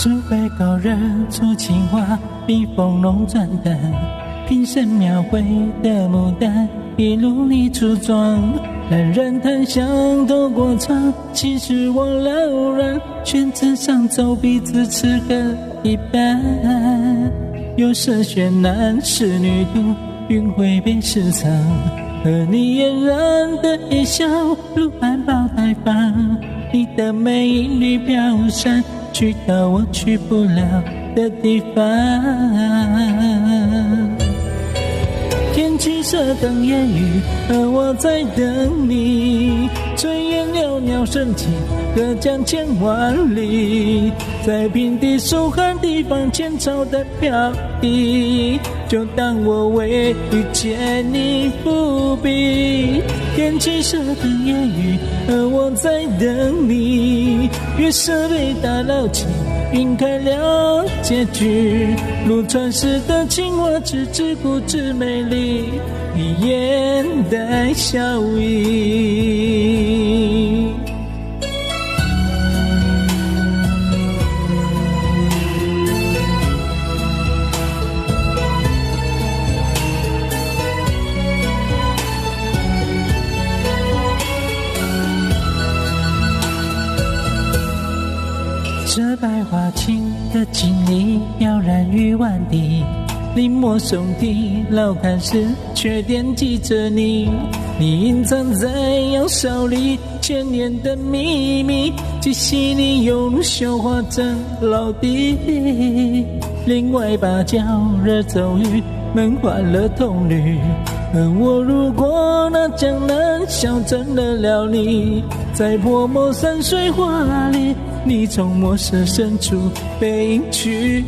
树被高热出情花，避风浓转淡，平生描绘的牡丹，一如你初妆。冉冉檀香透过窗，其实我了然，宣纸上走笔字词各一半。有色绚烂仕女图，云会被时常，和你嫣然的一笑，如含苞待放。你的美一缕飘散，去到我去不了的地方。天气色等烟雨，而我在等你。炊烟袅袅升起，隔江千万里。在平地疏寒地方，前朝的飘逸，就当我为遇见你伏笔。天气色等烟雨，而我在等你。月色被打捞起，晕开了结局。如传世的青花瓷，自顾自美丽，你眼带笑意。这百花情的经历，飘然于万里。临摹诵听，老看时却惦记着你。你隐藏在窑烧里，千年的秘密，既细腻又如绣花针老底。另外把娇惹骤雨，闷坏了童女。而我如果那江南笑真的了你，在泼墨山水画里，你从墨色深处背影去。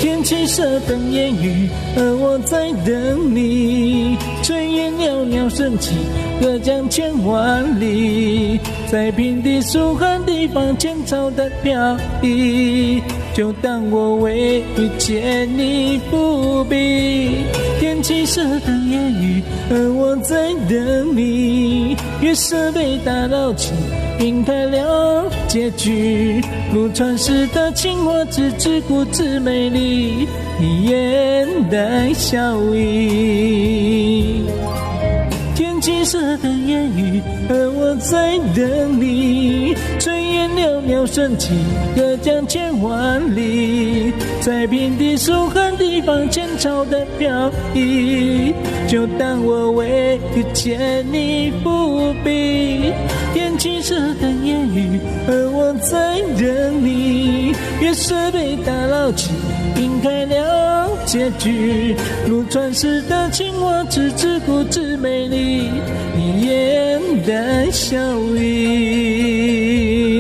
天气色等烟雨，而我在等你。炊烟袅袅升起，隔江千万里。在平地疏寒地方，前朝的飘逸，就当我为遇见你伏笔。天气色等烟雨，而我在等你。月色被打捞起，晕开了结局。如传世的青花瓷，自顾自美丽，你眼带笑意。天气色等烟雨，而我在等你。炊烟袅袅升起，隔江千万里。在平地疏寒地方，前朝的飘逸，就当我为遇见你伏笔。天气色等烟雨，而我在等你。月色被打捞起，晕开了结局。如传世的青花瓷，自顾自美丽，你眼带笑意。